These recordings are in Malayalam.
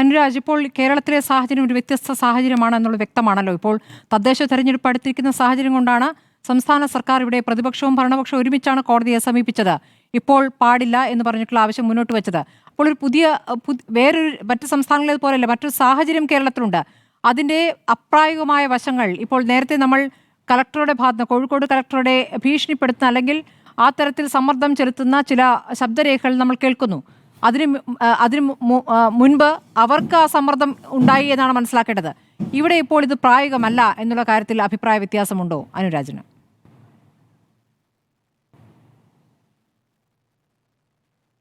അനുരാജ്, ഇപ്പോൾ കേരളത്തിലെ സാഹചര്യം ഒരു വ്യത്യസ്ത സാഹചര്യമാണ് എന്നുള്ളത് വ്യക്തമാണല്ലോ. ഇപ്പോൾ തദ്ദേശ തെരഞ്ഞെടുപ്പ് അടുത്തിരിക്കുന്ന സാഹചര്യം കൊണ്ടാണ് സംസ്ഥാന സർക്കാർ ഇവിടെ പ്രതിപക്ഷവും ഭരണപക്ഷവും ഒരുമിച്ചാണ് കോടതിയെ സമീപിച്ചത്. ഇപ്പോൾ പാടില്ല എന്ന് പറഞ്ഞിട്ടുള്ള ആവശ്യം മുന്നോട്ട് വെച്ചത്. അപ്പോൾ ഒരു വേറൊരു മറ്റ് സംസ്ഥാനങ്ങളെ പോലെയല്ല, മറ്റൊരു സാഹചര്യം കേരളത്തിലുണ്ട്. അതിൻ്റെ അപ്രായോഗികമായ വശങ്ങൾ ഇപ്പോൾ നേരത്തെ നമ്മൾ കളക്ടറുടെ ഭാഗത്ത് കോഴിക്കോട് കളക്ടറുടെ ഭീഷണിപ്പെടുത്തുന്ന അല്ലെങ്കിൽ ആ തരത്തിൽ സമ്മർദ്ദം ചെലുത്തുന്ന ചില ശബ്ദരേഖകൾ നമ്മൾ കേൾക്കുന്നു. അതിന് മുൻപ് അവർക്ക് ആ സമ്മർദ്ദം ഉണ്ടായി എന്നാണ് മനസ്സിലാക്കേണ്ടത്. ഇവിടെ ഇപ്പോൾ ഇത് പ്രായോഗികമല്ല എന്നുള്ള കാര്യത്തിൽ അഭിപ്രായ വ്യത്യാസമുണ്ടോ അനുരാജിന്?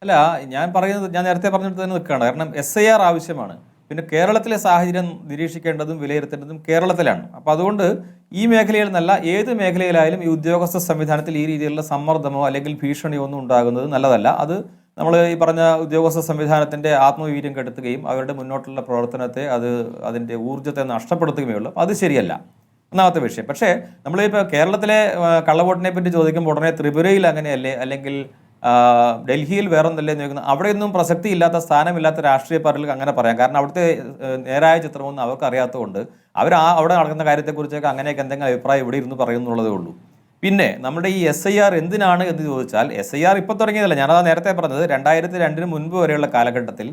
അല്ല, ഞാൻ നേരത്തെ പറഞ്ഞിട്ട് തന്നെ നിൽക്കുകയാണ്. കാരണം SIR ആവശ്യമാണ്. പിന്നെ കേരളത്തിലെ സാഹചര്യം നിരീക്ഷിക്കേണ്ടതും വിലയിരുത്തേണ്ടതും കേരളത്തിലാണ്. അപ്പോൾ അതുകൊണ്ട് ഈ മേഖലയിൽ നിന്നല്ല, ഏത് മേഖലയിലായാലും ഈ ഉദ്യോഗസ്ഥ സംവിധാനത്തിൽ ഈ രീതിയിലുള്ള സമ്മർദ്ദമോ അല്ലെങ്കിൽ ഭീഷണിയോ ഒന്നും ഉണ്ടാകുന്നത് നല്ലതല്ല. അത് നമ്മൾ ഈ പറഞ്ഞ ഉദ്യോഗസ്ഥ സംവിധാനത്തിൻ്റെ ആത്മവീര്യം കെടുത്തുകയും അവരുടെ മുന്നോട്ടുള്ള പ്രവർത്തനത്തെ അതിൻ്റെ ഊർജ്ജത്തെ നഷ്ടപ്പെടുത്തുകയുള്ളൂ. അത് ശരിയല്ല, ഒന്നാമത്തെ വിഷയം. പക്ഷേ നമ്മളിപ്പോൾ കേരളത്തിലെ കള്ളവോട്ടിനെ പറ്റി ചോദിക്കുമ്പോൾ ഉടനെ ത്രിപുരയിൽ അങ്ങനെയല്ലേ, അല്ലെങ്കിൽ ഡൽഹിയിൽ വേറൊന്നല്ലേ എന്ന് ചോദിക്കുന്നത്, അവിടെയൊന്നും പ്രസക്തിയില്ലാത്ത സ്ഥാനമില്ലാത്ത രാഷ്ട്രീയ പാർട്ടികൾക്ക് അങ്ങനെ പറയാം. കാരണം അവിടുത്തെ നേരായ ചിത്രമൊന്നും അവർക്ക് അറിയാത്തതുകൊണ്ട് അവർ അവിടെ നടക്കുന്ന കാര്യത്തെക്കുറിച്ചൊക്കെ അങ്ങനെയൊക്കെ എന്തെങ്കിലും അഭിപ്രായം ഇവിടെ ഇരുന്ന് പറയുന്നുള്ളതേ ഉള്ളൂ. പിന്നെ നമ്മുടെ ഈ SIR എന്തിനാണ് എന്ന് ചോദിച്ചാൽ, SIR ഇപ്പോൾ തുടങ്ങിയതല്ല. ഞാനത് നേരത്തെ പറഞ്ഞത് 2002 മുൻപ് വരെയുള്ള കാലഘട്ടത്തിൽ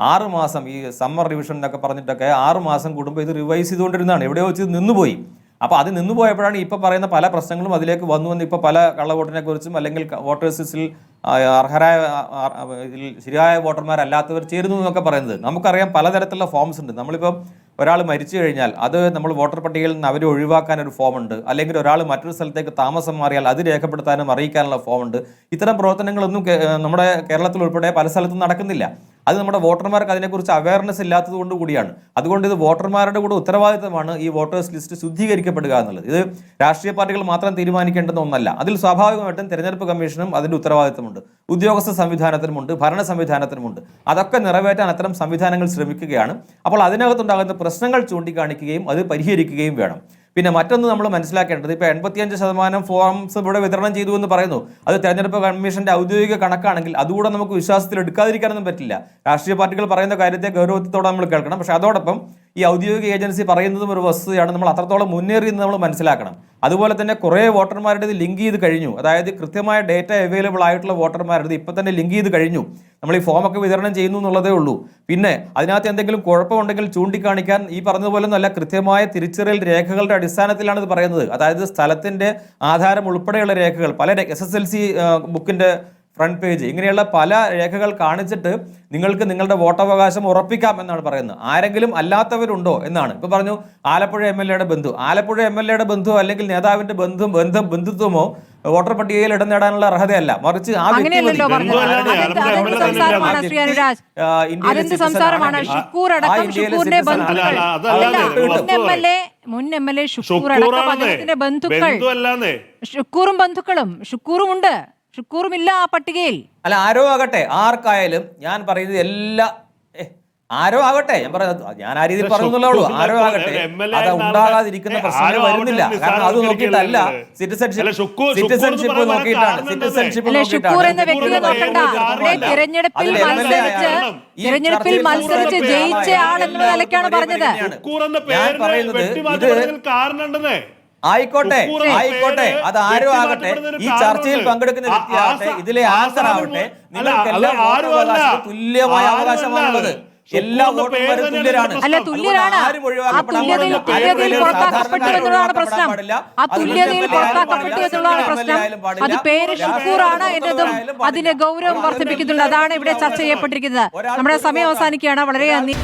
6 മാസം ഈ സമ്മർ റിവിഷൻ എന്നൊക്കെ പറഞ്ഞിട്ടൊക്കെ 6 മാസം കൂടുമ്പോൾ ഇത് റിവൈസ് ചെയ്തുകൊണ്ടിരുന്നതാണ്. എവിടെയോ വെച്ച് നിന്നുപോയി. അപ്പോൾ അത് നിന്നുപോയപ്പോഴാണ് ഇപ്പോൾ പറയുന്ന പല പ്രശ്നങ്ങളും അതിലേക്ക് വന്ന് ഇപ്പോൾ പല കള്ളവോട്ടിനെ കുറിച്ചും അല്ലെങ്കിൽ വോട്ടേഴ്സ് ലിസ്റ്റിൽ അർഹരായ ശരിയായ വോട്ടർമാരല്ലാത്തവർ ചേരുന്നു എന്നൊക്കെ പറയുന്നത്. നമുക്കറിയാം പലതരത്തിലുള്ള ഫോംസ് ഉണ്ട്. നമ്മളിപ്പോൾ ഒരാൾ മരിച്ചു കഴിഞ്ഞാൽ അത് നമ്മൾ വോട്ടർ പട്ടികയിൽ നിന്ന് അവരെ ഒഴിവാക്കാൻ ഒരു ഫോമുണ്ട്, അല്ലെങ്കിൽ ഒരാൾ മറ്റൊരു സ്ഥലത്തേക്ക് താമസം മാറിയാൽ അത് രേഖപ്പെടുത്താനും അറിയിക്കാനുള്ള ഫോമുണ്ട്. ഇത്തരം പ്രവർത്തനങ്ങളൊന്നും നമ്മുടെ കേരളത്തിൽ ഉൾപ്പെടെ പല സ്ഥലത്തും നടക്കുന്നില്ല. അത് നമ്മുടെ വോട്ടർമാർക്ക് അതിനെക്കുറിച്ച് അവയർനെസ് ഇല്ലാത്തത് കൊണ്ട് കൂടിയാണ്. അതുകൊണ്ട് ഇത് വോട്ടർമാരുടെ കൂടെ ഉത്തരവാദിത്തമാണ് ഈ വോട്ടേഴ്സ് ലിസ്റ്റ് ശുദ്ധീകരിക്കപ്പെടുക എന്നുള്ളത്. ഇത് രാഷ്ട്രീയ പാർട്ടികൾ മാത്രം തീരുമാനിക്കേണ്ടുന്ന ഒന്നല്ല. അതിൽ സ്വാഭാവികമായിട്ടും തെരഞ്ഞെടുപ്പ് കമ്മീഷനും അതിൻ്റെ ഉത്തരവാദിത്തമുണ്ട്, ഉദ്യോഗസ്ഥ സംവിധാനത്തിനുമുണ്ട്, ഭരണ സംവിധാനത്തിനുമുണ്ട്. അതൊക്കെ നിറവേറ്റാൻ അത്തരം സംവിധാനങ്ങൾ ശ്രമിക്കുകയാണ്. അപ്പോൾ അതിനകത്തുണ്ടാകുന്ന പ്രശ്നങ്ങൾ ചൂണ്ടിക്കാണിക്കുകയും അത് പരിഹരിക്കുകയും വേണം. പിന്നെ മറ്റൊന്ന് നമ്മൾ മനസ്സിലാക്കേണ്ടത്, ഇപ്പോൾ 85% ഫോംസ് ഇവിടെ വിതരണം ചെയ്തു എന്ന് പറയുന്നു. അത് തെരഞ്ഞെടുപ്പ് കമ്മീഷന്റെ ഔദ്യോഗിക കണക്കാണെങ്കിൽ അതുകൂടെ നമുക്ക് വിശ്വാസത്തിൽ എടുക്കാതിരിക്കാനൊന്നും പറ്റില്ല. രാഷ്ട്രീയ പാർട്ടികൾ പറയുന്ന കാര്യത്തെ ഗൗരവത്തോടെ നമ്മൾ കേൾക്കണം. പക്ഷേ അതോടൊപ്പം ഈ ഔദ്യോഗിക ഏജൻസി പറയുന്നതും ഒരു വസ്തുതയാണ്. നമ്മൾ അത്രത്തോളം മുന്നേറിയെന്ന് നമ്മൾ മനസ്സിലാക്കണം. അതുപോലെ തന്നെ കുറേ വോട്ടർമാരുടെ ഇത് ലിങ്ക് ചെയ്ത് കഴിഞ്ഞു. അതായത് കൃത്യമായ ഡേറ്റ അവൈലബിൾ ആയിട്ടുള്ള വോട്ടർമാരുടെ ഇപ്പം തന്നെ ലിങ്ക് ചെയ്ത് കഴിഞ്ഞു. നമ്മൾ ഈ ഫോമൊക്കെ വിതരണം ചെയ്യുന്നു എന്നുള്ളതേ ഉള്ളൂ. പിന്നെ അതിനകത്ത് എന്തെങ്കിലും കുഴപ്പമുണ്ടെങ്കിൽ ചൂണ്ടിക്കാണിക്കാൻ ഈ പറഞ്ഞതുപോലെ നല്ല കൃത്യമായ തിരിച്ചറിയൽ രേഖകളുടെ അടിസ്ഥാനത്തിലാണ് ഇത് പറയുന്നത്. അതായത് സ്ഥലത്തിൻ്റെ ആധാരം ഉൾപ്പെടെയുള്ള രേഖകൾ, പല SSLC ബുക്കിൻ്റെ ഫ്രണ്ട് പേജ്, ഇങ്ങനെയുള്ള പല രേഖകൾ കാണിച്ചിട്ട് നിങ്ങൾക്ക് നിങ്ങളുടെ വോട്ടവകാശം ഉറപ്പിക്കാം എന്നാണ് പറയുന്നത്. ആരെങ്കിലും അല്ലാത്തവരുണ്ടോ എന്നാണ്. ഇപ്പോൾ പറഞ്ഞു ആലപ്പുഴ MLA ബന്ധു, ആലപ്പുഴ MLA ബന്ധു അല്ലെങ്കിൽ നേതാവിന്റെ ബന്ധുത്വമോ വോട്ടർ പട്ടികയിൽ ഇടം നേടാനുള്ള അർഹതയല്ല, മറിച്ച് ആ ഷുക്കൂറുമില്ല ആ പട്ടികയിൽ. അല്ല, ആരോ ആകട്ടെ, ആർക്കായാലും ഞാൻ പറയുന്നത് ആരോ ആകട്ടെ, ഞാൻ ആ രീതിയിൽ പറഞ്ഞുള്ളൂ. ആരോ ആകട്ടെ, അത് ഉണ്ടാകാതിരിക്കുന്ന പ്രശ്നങ്ങൾ വരുന്നില്ല. കാരണം അത് നോക്കിയിട്ടല്ല, സിറ്റിസൺഷിപ്പ് നോക്കിയിട്ടാണ്. തിരഞ്ഞെടുപ്പിൽ മത്സരിച്ച് ജയിച്ച ആളെന്ന നിലയ്ക്കാണ് പറഞ്ഞത്. ഞാൻ പറയുന്നത് ആയിക്കോട്ടെ, അത് ആരോ ആകട്ടെ, ഈ ചർച്ചയിൽ പങ്കെടുക്കുന്ന വ്യക്തിയാകട്ടെ, ഇതിലെ ആൻസർ ആവട്ടെ, നിങ്ങൾക്കെല്ലാം തുല്യമായ അവകാശമാണുള്ളത്. എല്ലാ വോട്ടർമാരും തുല്യരാണ്. ആരും ഒഴിവാക്കപ്പെടാൻ അത് പേര് ഷുക്കൂറാണ് എന്നതും അതിന്റെ ഗൗരവം വർദ്ധിപ്പിക്കുന്നുണ്ട്. അതാണ് ഇവിടെ ചർച്ച ചെയ്യപ്പെട്ടിരിക്കുന്നത്. നമ്മുടെ സമയം അവസാനിക്കുകയാണ്. വളരെ നന്ദി.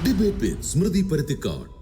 Debate with Smriti Parithikar.